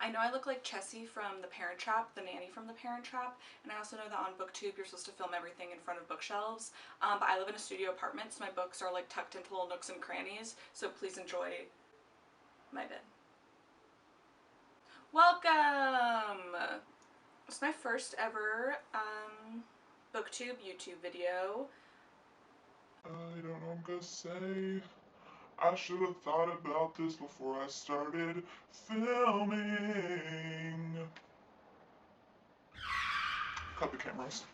I know I look like Chessie from The Parent Trap, the nanny from The Parent Trap, and I also know that on booktube you're supposed to film everything in front of bookshelves, but I live in a studio apartment, so my books are like tucked into little nooks and crannies, so please enjoy my bed. Welcome! It's my first ever booktube YouTube video. I don't know what I'm gonna say. I should have thought about this before I started filming. Cut the cameras.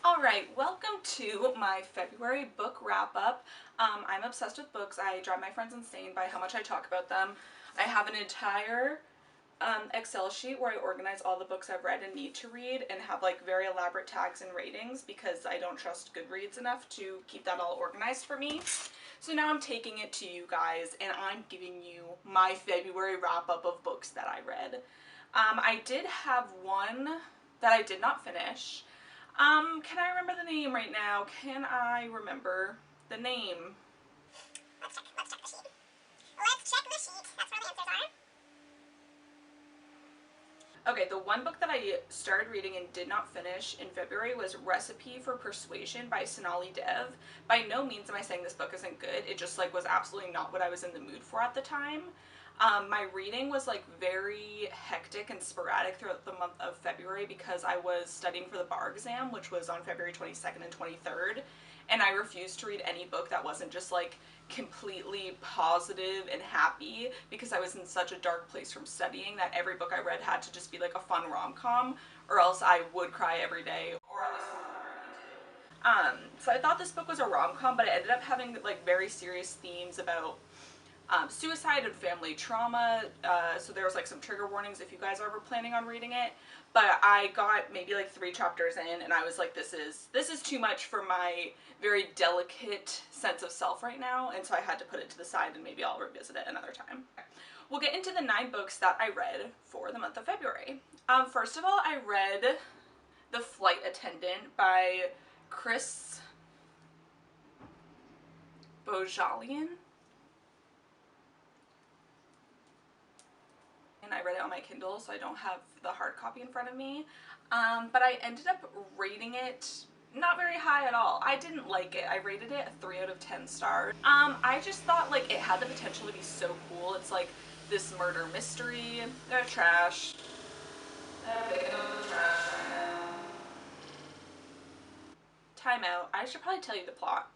Alright, welcome to my February book wrap-up. I'm obsessed with books. I drive my friends insane by how much I talk about them. I have an entire Excel sheet where I organize all the books I've read and need to read and have like very elaborate tags and ratings because I don't trust Goodreads enough to keep that all organized for me. So now I'm taking it to you guys and I'm giving you my February wrap-up of books that I read. I did have one that I did not finish. Can I remember the name right now? Can I remember the name? Let's check the sheet. Let's check the sheet. That's where the answers are. Okay, the one book that I started reading and did not finish in February was Recipe for Persuasion by Sonali Dev. By no means am I saying this book isn't good. It just like was absolutely not what I was in the mood for at the time. My reading was like very hectic and sporadic throughout the month of February because I was studying for the bar exam, which was on February 22nd and 23rd, and I refused to read any book that wasn't just like completely positive and happy because I was in such a dark place from studying that every book I read had to just be like a fun rom-com or else I would cry every day, or at least more than I already do. So I thought this book was a rom-com, but it ended up having like very serious themes about suicide and family trauma, so there was like some trigger warnings if you guys are ever planning on reading it, but I got maybe like 3 chapters in and I was like, this is too much for my very delicate sense of self right now, and so I had to put it to the side and maybe I'll revisit it another time. We'll get into the 9 books that I read for the month of February. First of all, I read The Flight Attendant by Chris Bohjalian. And I read it on my Kindle, so I don't have the hard copy in front of me. But I ended up rating it not very high at all. I didn't like it. I rated it a 3 out of 10 stars. I just thought like it had the potential to be so cool. It's like this murder mystery. They're trash. They're picking up the trash right now. Time out. I should probably tell you the plot.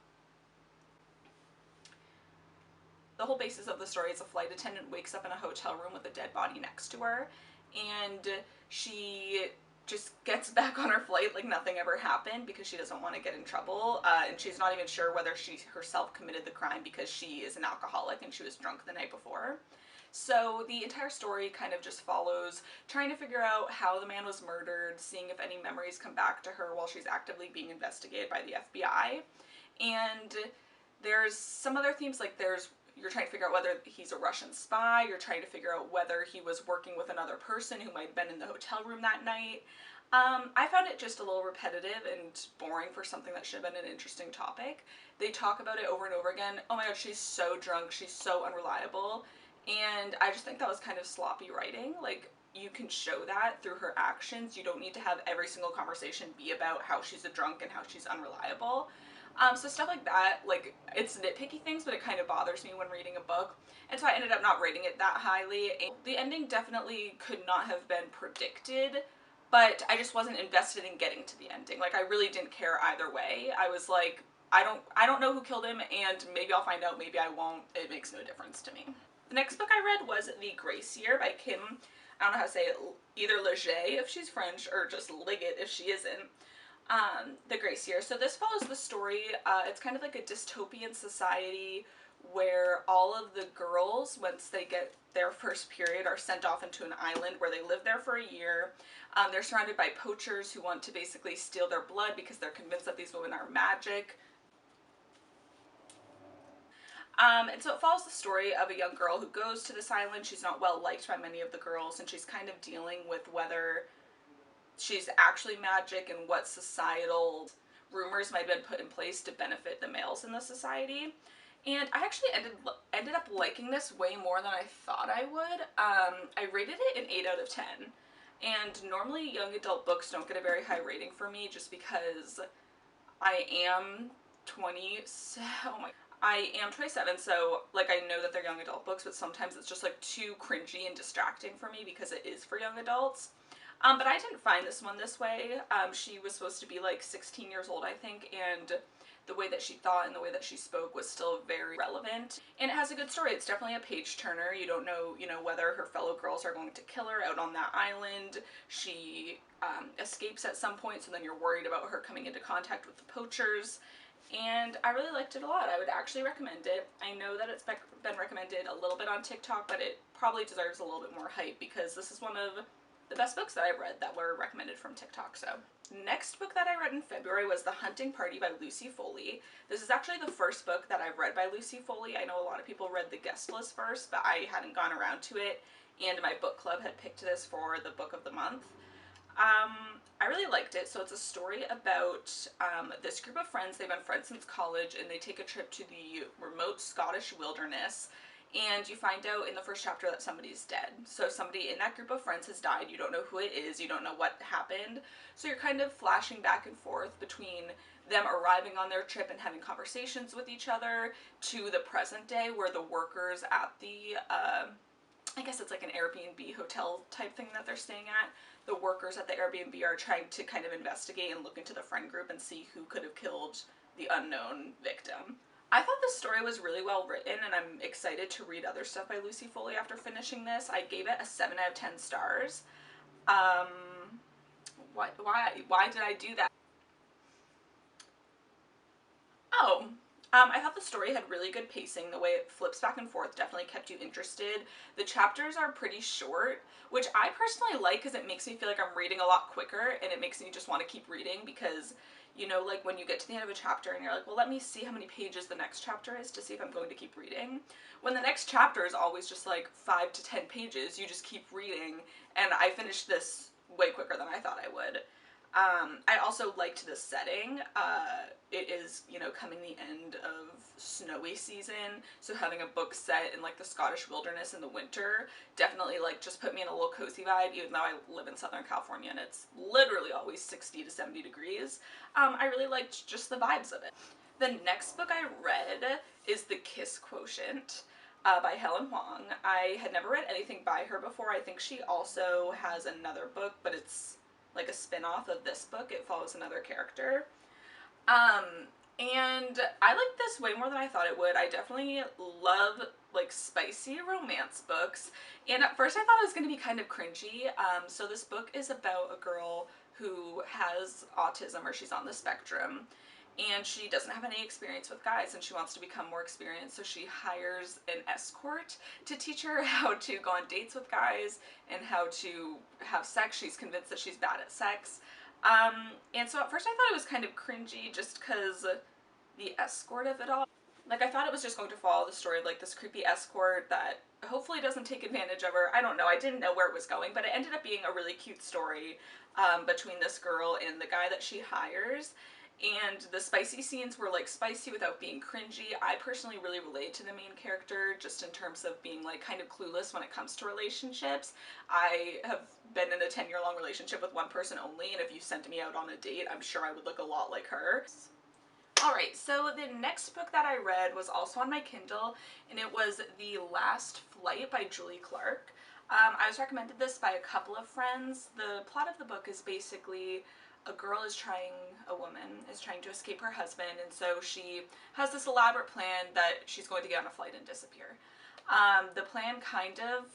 The whole basis of the story is a flight attendant wakes up in a hotel room with a dead body next to her, and she just gets back on her flight like nothing ever happened because she doesn't want to get in trouble, and she's not even sure whether she herself committed the crime because she is an alcoholic and she was drunk the night before. So the entire story kind of just follows trying to figure out how the man was murdered, seeing if any memories come back to her while she's actively being investigated by the FBI. And there's some other themes, like you're trying to figure out whether he's a Russian spy, you're trying to figure out whether he was working with another person who might have been in the hotel room that night. I found it just a little repetitive and boring for something that should have been an interesting topic. They talk about it over and over again. Oh my god, she's so drunk, she's so unreliable, and I just think that was kind of sloppy writing. Like, you can show that through her actions. You don't need to have every single conversation be about how she's a drunk and how she's unreliable. So stuff like that, like, it's nitpicky things, but it kind of bothers me when reading a book, and so I ended up not rating it that highly. The ending definitely could not have been predicted, but I just wasn't invested in getting to the ending. Like, I really didn't care either way. I was like, I don't know who killed him, and maybe I'll find out, maybe I won't. It makes no difference to me. The next book I read was The Gracier by Kim, I don't know how to say it, either Leger if she's French or just Liggett if she isn't. The Gracier. So this follows the story, it's kind of like a dystopian society where all of the girls, once they get their first period, are sent off into an island where they live there for a year. They're surrounded by poachers who want to basically steal their blood because they're convinced that these women are magic. And so it follows the story of a young girl who goes to this island. She's not well liked by many of the girls, and she's kind of dealing with whether she's actually magic and what societal rumors might have been put in place to benefit the males in the society. And I actually ended up liking this way more than I thought I would. I rated it an 8 out of 10. And normally young adult books don't get a very high rating for me just because I am 20, so, oh my, I am 27, so, like, I know that they're young adult books, but sometimes it's just, like, too cringy and distracting for me because it is for young adults. But I didn't find this one this way. She was supposed to be, like, 16 years old, I think, and the way that she thought and the way that she spoke was still very relevant. And it has a good story. It's definitely a page-turner. You don't know, whether her fellow girls are going to kill her out on that island. She escapes at some point, so then you're worried about her coming into contact with the poachers. And I really liked it a lot. I would actually recommend it. I know that it's been recommended a little bit on TikTok, but it probably deserves a little bit more hype because this is one of the best books that I've read that were recommended from TikTok. So, next book that I read in February was The Hunting Party by Lucy Foley. This is actually the first book that I've read by Lucy Foley. I know a lot of people read the guest list first, but I hadn't gone around to it, and my book club had picked this for the book of the month. I really liked it. So it's a story about this group of friends. They've been friends since college, and they take a trip to the remote Scottish wilderness. And you find out in the first chapter that somebody's dead. So somebody in that group of friends has died. You don't know who it is. You don't know what happened. So you're kind of flashing back and forth between them arriving on their trip and having conversations with each other to the present day where the workers at the, I guess it's like an Airbnb hotel type thing that they're staying at. The workers at the Airbnb are trying to kind of investigate and look into the friend group and see who could have killed the unknown victim. I thought the story was really well written, and I'm excited to read other stuff by Lucy Foley after finishing this. I gave it a 7 out of 10 stars. Why did I do that? Oh, I thought the story had really good pacing. The way it flips back and forth definitely kept you interested. The chapters are pretty short, which I personally like because it makes me feel like I'm reading a lot quicker, and it makes me just want to keep reading because, like when you get to the end of a chapter and you're like, well, let me see how many pages the next chapter is to see if I'm going to keep reading. When the next chapter is always just like 5 to 10 pages, you just keep reading, and I finished this way quicker than I thought I would. I also liked the setting. It is, coming the end of snowy season, so having a book set in like the Scottish wilderness in the winter definitely like just put me in a little cozy vibe, even though I live in Southern California and it's literally always 60 to 70 degrees. I really liked just the vibes of it. The next book I read is The Kiss Quotient by Helen Hoang. I had never read anything by her before. I think she also has another book, but it's like a spin-off of this book. It follows another character. And I liked this way more than I thought it would. I definitely love like spicy romance books, and at first I thought it was going to be kind of cringy. So this book is about a girl who has autism, or she's on the spectrum, and she doesn't have any experience with guys, and she wants to become more experienced, so she hires an escort to teach her how to go on dates with guys and how to have sex. She's convinced that she's bad at sex. And so at first I thought it was kind of cringy just because the escort of it all. Like, I thought it was just going to follow the story of like this creepy escort that hopefully doesn't take advantage of her. I don't know. I didn't know where it was going, but it ended up being a really cute story between this girl and the guy that she hires. And the spicy scenes were like spicy without being cringy. I personally really relate to the main character just in terms of being like kind of clueless when it comes to relationships. I have been in a 10-year-long relationship with one person only, and if you sent me out on a date, I'm sure I would look a lot like her. Alright, so the next book that I read was also on my Kindle, and it was The Last Flight by Julie Clark. I was recommended this by a couple of friends. The plot of the book is basically a woman is trying to escape her husband, and so she has this elaborate plan that she's going to get on a flight and disappear. The plan kind of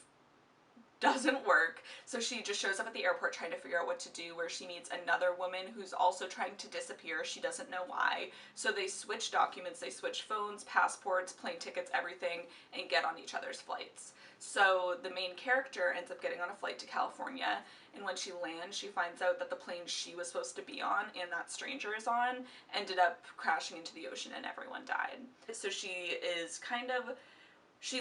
doesn't work, so she just shows up at the airport trying to figure out what to do, where she meets another woman who's also trying to disappear. She doesn't know why, so they switch documents, they switch phones, passports, plane tickets, everything, and get on each other's flights. So the main character ends up getting on a flight to California, and when she lands, she finds out that the plane she was supposed to be on and that stranger is on ended up crashing into the ocean and everyone died. So she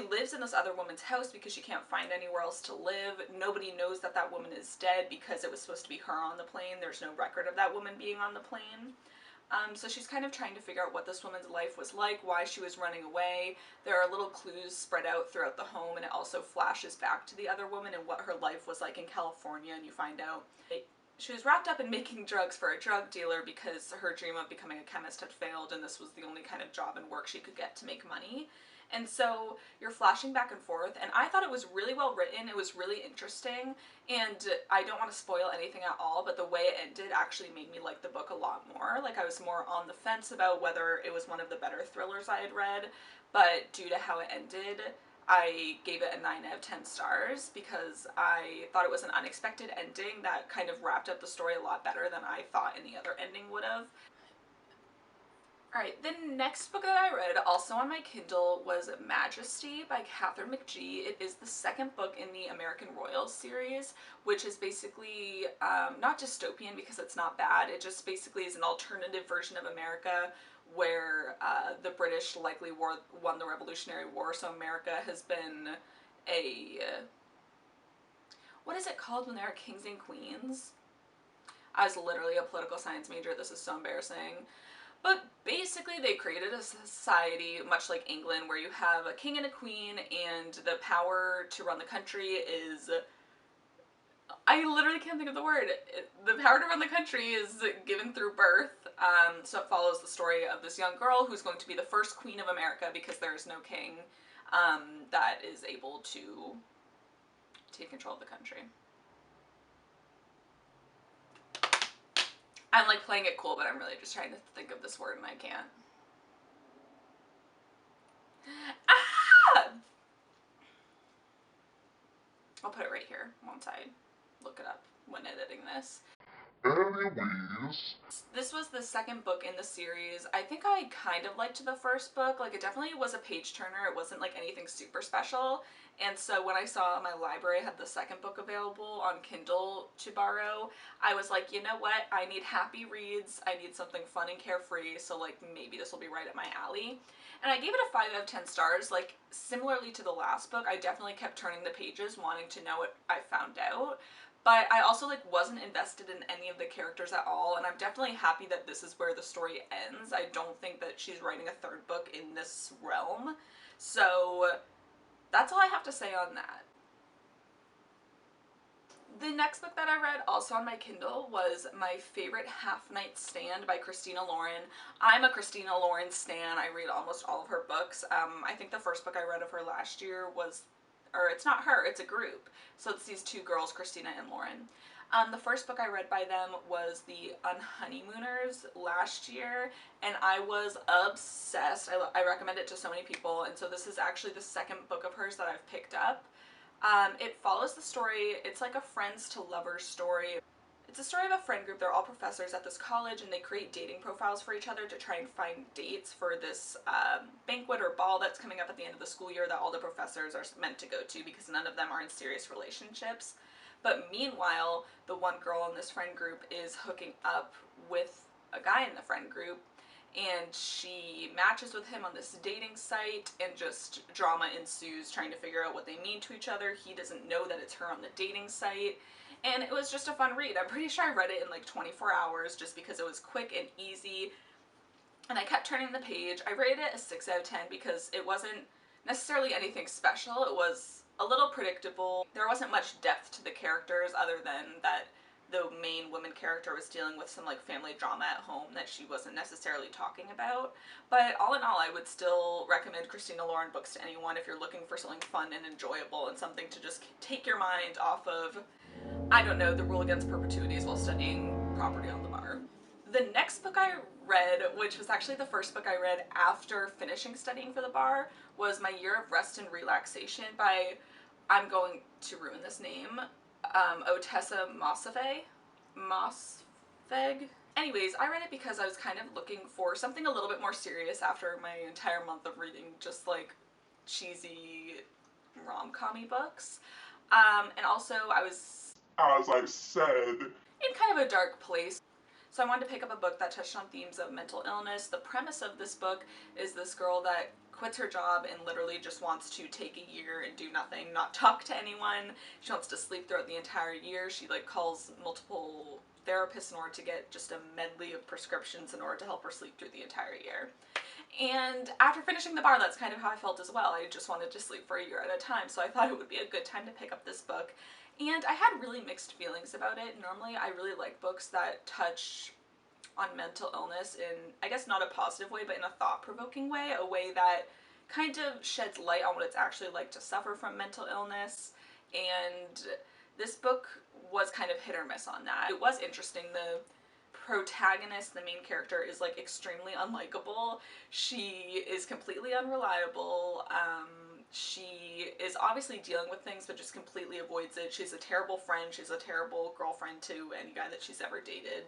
lives in this other woman's house because she can't find anywhere else to live. Nobody knows that that woman is dead because it was supposed to be her on the plane. There's no record of that woman being on the plane. So she's kind of trying to figure out what this woman's life was like, why she was running away. There are little clues spread out throughout the home, and it also flashes back to the other woman and what her life was like in California, and you find out she was wrapped up in making drugs for a drug dealer because her dream of becoming a chemist had failed, and this was the only kind of job and work she could get to make money. And so you're flashing back and forth, and I thought it was really well written. It was really interesting, and I don't want to spoil anything at all, but the way it ended actually made me like the book a lot more. Like, I was more on the fence about whether it was one of the better thrillers I had read, but due to how it ended, I gave it a 9 out of 10 stars because I thought it was an unexpected ending that kind of wrapped up the story a lot better than I thought any other ending would have. Alright, the next book that I read, also on my Kindle, was Majesty by Katherine McGee. It is the second book in the American Royals series, which is basically not dystopian because it's not bad. It just basically is an alternative version of America where the British likely won the Revolutionary War, so America has been a... what is it called when there are kings and queens? I was literally a political science major. This is so embarrassing. But basically they created a society much like England where you have a king and a queen, and the power to run the country is... I literally can't think of the word. The power to run the country is given through birth. So it follows the story of this young girl who's going to be the first queen of America because there is no king that is able to take control of the country. I'm like playing it cool, but I'm really just trying to think of this word and I can't. Ah! I'll put it right here once I look it up when editing this. Anyways, This was the second book in the series. I think I kind of liked the first book. Like, it definitely was a page turner. It wasn't like anything super special. And so when I saw my library had the second book available on Kindle to borrow, I was like, you know what? I need happy reads. I need something fun and carefree. So like maybe this will be right up my alley. And I gave it a 5 out of 10 stars. Like, similarly to the last book, I definitely kept turning the pages wanting to know what I found out. But I also like wasn't invested in any of the characters at all, and I'm definitely happy that this is where the story ends. I don't think that she's writing a third book in this realm. So that's all I have to say on that. The next book that I read, also on my Kindle, was My Favorite Half-Night Stand by Christina Lauren. I'm a Christina Lauren stan. I read almost all of her books. I think the first book I read of her last year was... or it's not her, it's a group. So it's these two girls, Christina and Lauren. The first book I read by them was The Unhoneymooners last year, and I was obsessed. I recommend it to so many people, and so this is actually the second book of hers that I've picked up. It follows the story, it's like a friends to lovers story. It's a story of a friend group. They're all professors at this college, and they create dating profiles for each other to try and find dates for this banquet or ball that's coming up at the end of the school year that all the professors are meant to go to because none of them are in serious relationships. But meanwhile, the one girl in this friend group is hooking up with a guy in the friend group, and she matches with him on this dating site, and just drama ensues trying to figure out what they mean to each other. He doesn't know that it's her on the dating site. And it was just a fun read. I'm pretty sure I read it in like 24 hours just because it was quick and easy. And I kept turning the page. I rated it a 6 out of 10 because it wasn't necessarily anything special. It was a little predictable. There wasn't much depth to the characters other than that the main woman character was dealing with some like family drama at home that she wasn't necessarily talking about. But all in all, I would still recommend Christina Lauren books to anyone if you're looking for something fun and enjoyable and something to just take your mind off of, I don't know, the rule against perpetuities while studying property on the bar. The next book I read, which was actually the first book I read after finishing studying for the bar, was My Year of Rest and Relaxation by, I'm going to ruin this name, Ottessa moshfegh. Anyways, I read it because I was kind of looking for something a little bit more serious after my entire month of reading just like cheesy rom-com-y books. And also I was, as I said, in kind of a dark place. So I wanted to pick up a book that touched on themes of mental illness. The premise of this book is this girl that quits her job and literally just wants to take a year and do nothing, not talk to anyone. She wants to sleep throughout the entire year. She like calls multiple therapist in order to get just a medley of prescriptions in order to help her sleep through the entire year. And after finishing the bar, that's kind of how I felt as well. I just wanted to sleep for a year at a time, so I thought it would be a good time to pick up this book. And I had really mixed feelings about it. Normally, I really like books that touch on mental illness in, I guess, not a positive way, but in a thought-provoking way, a way that kind of sheds light on what it's actually like to suffer from mental illness. And this book was kind of hit or miss on that. It was interesting. The protagonist, the main character, is like extremely unlikable. She is completely unreliable. She is obviously dealing with things but just completely avoids it. She's a terrible friend. She's a terrible girlfriend to any guy that she's ever dated.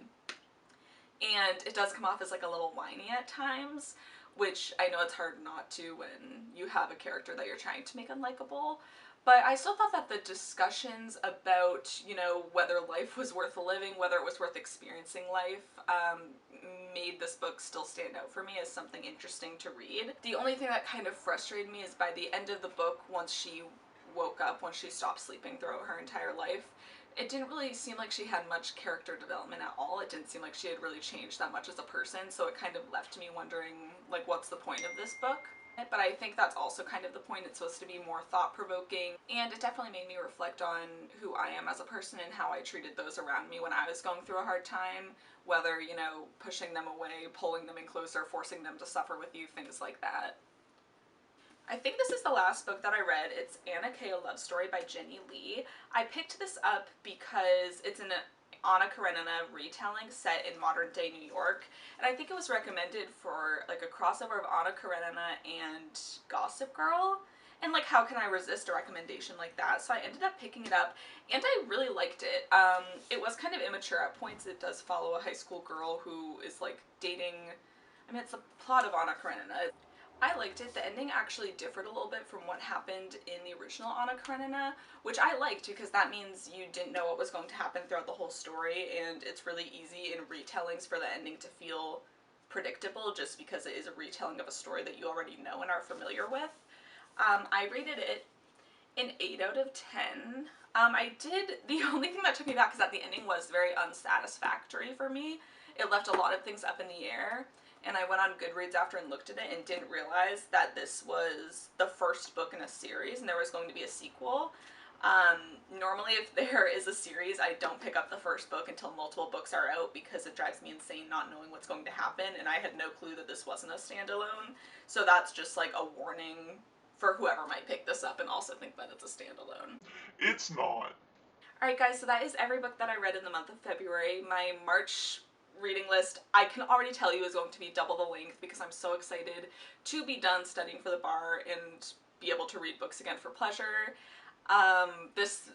And it does come off as like a little whiny at times, which I know it's hard not to when you have a character that you're trying to make unlikable. But I still thought that the discussions about, you know, whether life was worth living, whether it was worth experiencing life, made this book still stand out for me as something interesting to read. The only thing that kind of frustrated me is by the end of the book, once she woke up, once she stopped sleeping throughout her entire life, it didn't really seem like she had much character development at all. It didn't seem like she had really changed that much as a person, so it kind of left me wondering, like, what's the point of this book? But I think that's also kind of the point. It's supposed to be more thought-provoking, and it definitely made me reflect on who I am as a person and how I treated those around me when I was going through a hard time, whether, you know, pushing them away, pulling them in closer, forcing them to suffer with you, things like that. I think this is the last book that I read. It's Anna K, A Love Story by Jenny Lee. I picked this up because it's an Anna Karenina retelling set in modern day New York, and I think it was recommended for like a crossover of Anna Karenina and Gossip Girl, and like how can I resist a recommendation like that? So I ended up picking it up, and I really liked it. It was kind of immature at points. It does follow a high school girl who is like dating, I mean, it's the plot of Anna Karenina. I liked it. The ending actually differed a little bit from what happened in the original Anna Karenina, which I liked because that means you didn't know what was going to happen throughout the whole story, and it's really easy in retellings for the ending to feel predictable just because it is a retelling of a story that you already know and are familiar with. I rated it an 8 out of 10. The only thing that took me back is that the ending was very unsatisfactory for me. It left a lot of things up in the air. And I went on Goodreads after and looked at it and didn't realize that this was the first book in a series and there was going to be a sequel. Normally if there is a series, I don't pick up the first book until multiple books are out because it drives me insane not knowing what's going to happen, and I had no clue that this wasn't a standalone. So that's just like a warning for whoever might pick this up and also think that it's a standalone. It's not. Alright guys, so that is every book that I read in the month of February. My March reading list, I can already tell you, is going to be double the length because I'm so excited to be done studying for the bar and be able to read books again for pleasure. This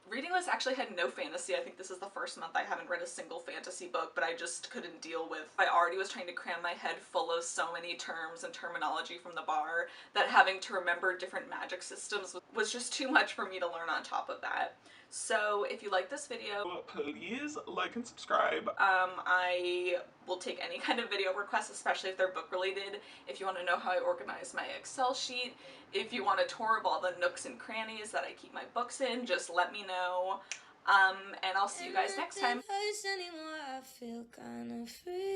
reading list actually had no fantasy. I think this is the first month I haven't read a single fantasy book, but I just couldn't deal with, I already was trying to cram my head full of so many terms and terminology from the bar that having to remember different magic systems was just too much for me to learn on top of that. So if you like this video, Please like and subscribe. I will take any kind of video requests, especially if they're book related. If you want to know how I organize my Excel sheet, if you want a tour of all the nooks and crannies that I keep my books in, just let me know. And I'll see you guys next time. I feel kind of free.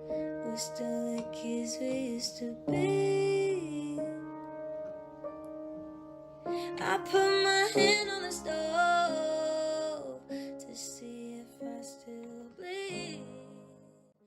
We're still the kids we used to be. I put my hand on the stove.